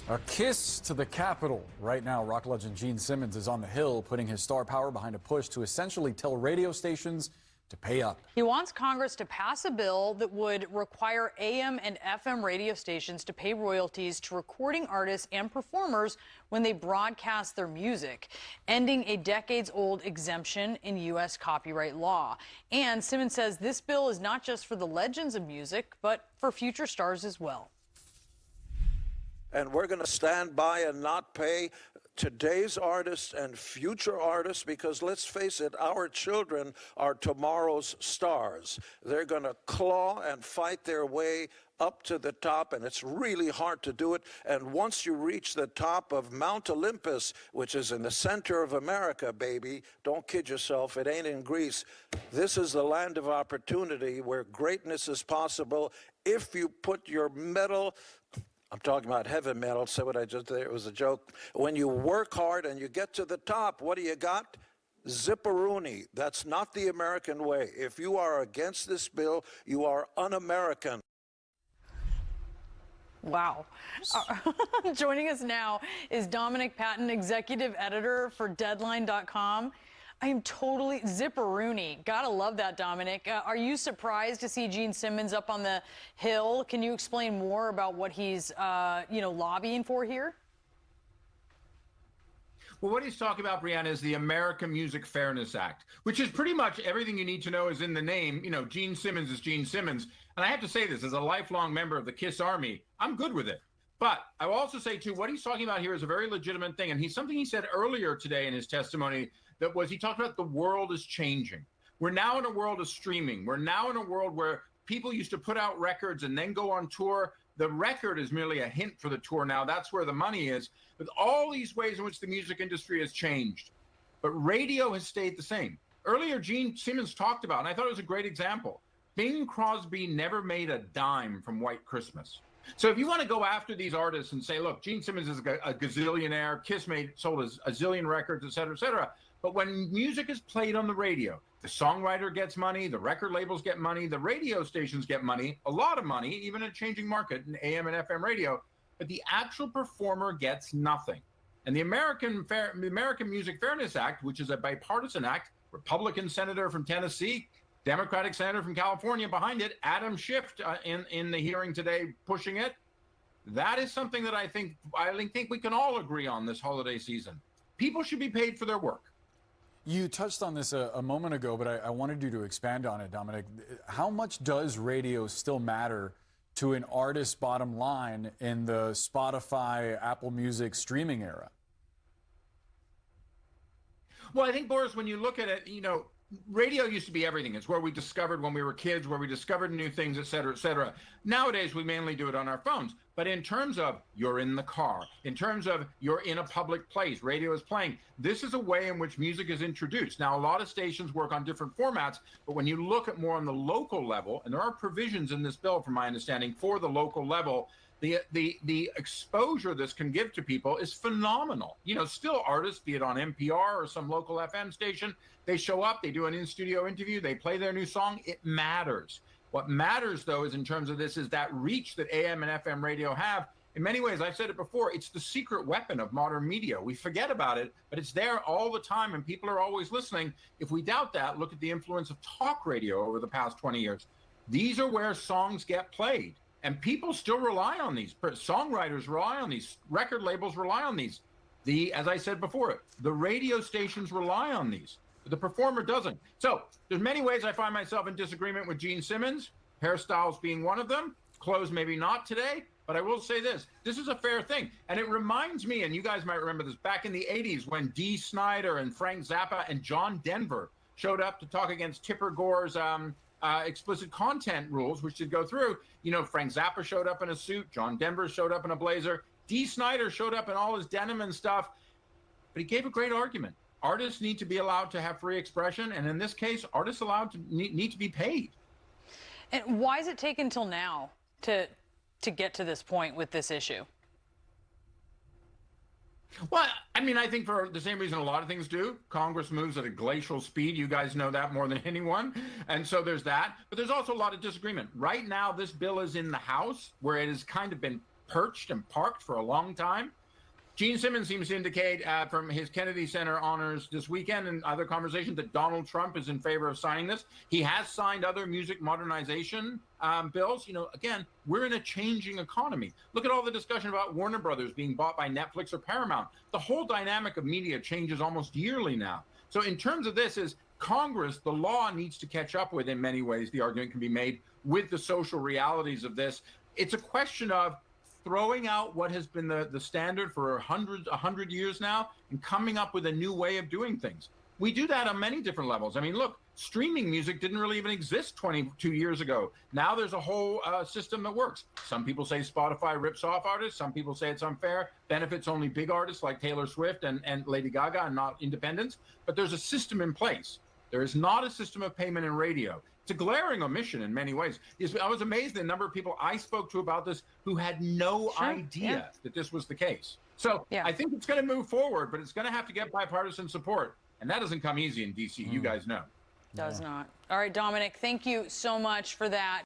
A kiss to the Capitol. Right now, rock legend Gene Simmons is on the Hill, putting his star power behind a push to essentially tell radio stations to pay up. He wants Congress to pass a bill that would require AM and FM radio stations to pay royalties to recording artists and performers when they broadcast their music, ending a decades-old exemption in U.S. copyright law. And Simmons says this bill is not just for the legends of music, but for future stars as well. And we're going to stand by and not pay today's artists and future artists, because let's face it, our children are tomorrow's stars. They're going to claw and fight their way up to the top, and it's really hard to do it. And once you reach the top of Mount Olympus, which is in the center of America, baby, don't kid yourself, it ain't in Greece. This is the land of opportunity where greatness is possible if you put your metal. I'm talking about heavy metal. Say what I just did. It was a joke. When you work hard and you get to the top, what do you got? Zipperoonie. That's not the American way. If you are against this bill, you are un-American. Wow. Joining us now is Dominic Patton, executive editor for Deadline.com. I am totally Zipperoonie. Gotta love that, Dominic. Are you surprised to see Gene Simmons up on the Hill? Can you explain more about what he's, lobbying for here? Well, what he's talking about, Brianna, is the American Music Fairness Act, which is pretty much everything you need to know is in the name. You know, Gene Simmons is Gene Simmons. And I have to say this, as a lifelong member of the KISS Army, I'm good with it. But I will also say, too, what he's talking about here is a very legitimate thing. And something he said earlier today in his testimony that was, he talked about the world is changing. We're now in a world of streaming. We're now in a world where people used to put out records and then go on tour. The record is merely a hint for the tour now. That's where the money is. With all these ways in which the music industry has changed. But radio has stayed the same. Earlier, Gene Simmons talked about, and I thought it was a great example, Bing Crosby never made a dime from White Christmas. So if you want to go after these artists and say, look, Gene Simmons is a gazillionaire, KISS sold a zillion records, et cetera, et cetera. But when music is played on the radio, the songwriter gets money, the record labels get money, the radio stations get money, a lot of money, even in a changing market in AM and FM radio, but the actual performer gets nothing. And the American Music Fairness Act, which is a bipartisan act, Republican senator from Tennessee, Democratic senator from California behind it, Adam Schiff in the hearing today pushing it. That is something that I think we can all agree on this holiday season. People should be paid for their work. You touched on this a moment ago, but I wanted you to expand on it, Dominic. How much does radio still matter to an artist's bottom line in the Spotify, Apple Music streaming era? Well, I think, Boris, when you look at it, radio used to be everything. It's where we discovered when we were kids, where we discovered new things, et cetera, et cetera. Nowadays, we mainly do it on our phones. But in terms of you're in the car, in terms of you're in a public place, radio is playing, this is a way in which music is introduced. Now, a lot of stations work on different formats, but when you look at more on the local level, and there are provisions in this bill, from my understanding, for the local level, the exposure this can give to people is phenomenal. Still artists, be it on NPR or some local FM station, they show up, they do an in-studio interview, they play their new song. It matters. What matters, though, is in terms of this is that reach that AM and FM radio have. In many ways, I've said it before, it's the secret weapon of modern media. We forget about it, but it's there all the time, and people are always listening. If we doubt that, look at the influence of talk radio over the past 20 years. These are where songs get played. And people still rely on these. Songwriters rely on these. Record labels rely on these. As I said before, the radio stations rely on these. But the performer doesn't. So there's many ways I find myself in disagreement with Gene Simmons, hairstyles being one of them, clothes maybe not today, but I will say this. This is a fair thing. And it reminds me, and you guys might remember this, back in the 80s when Dee Snider and Frank Zappa and John Denver showed up to talk against Tipper Gore's explicit content rules, which should go through. Frank Zappa showed up in a suit. John Denver showed up in a blazer. Dee Snider showed up in all his denim and stuff. But he gave a great argument. Artists need to be allowed to have free expression. And in this case, artists need to be paid. And why has it taken until now to get to this point with this issue? Well, I think for the same reason a lot of things do. Congress moves at a glacial speed. You guys know that more than anyone. And so there's that. But there's also a lot of disagreement. Right now, this bill is in the House, where it has kind of been perched and parked for a long time. Gene Simmons seems to indicate from his Kennedy Center honors this weekend and other conversations that Donald Trump is in favor of signing this. He has signed other music modernization bills. You know, again, we're in a changing economy. Look at all the discussion about Warner Brothers being bought by Netflix or Paramount. The whole dynamic of media changes almost yearly now. So in terms of this, is Congress, the law needs to catch up with, in many ways, the argument can be made, with the social realities of this. It's a question of throwing out what has been the standard for 100 years now and coming up with a new way of doing things. We do that on many different levels. I mean, look, streaming music didn't really even exist 22 years ago. Now there's a whole system that works. Some people say Spotify rips off artists. Some people say it's unfair, benefits only big artists like Taylor Swift and Lady Gaga and not independents. But there's a system in place. There is not a system of payment in radio. It's a glaring omission in many ways. I was amazed at the number of people I spoke to about this who had no idea that this was the case. So I think it's going to move forward, but it's going to have to get bipartisan support. And that doesn't come easy in D.C. You guys know. Does not. All right, Dominic, thank you so much for that.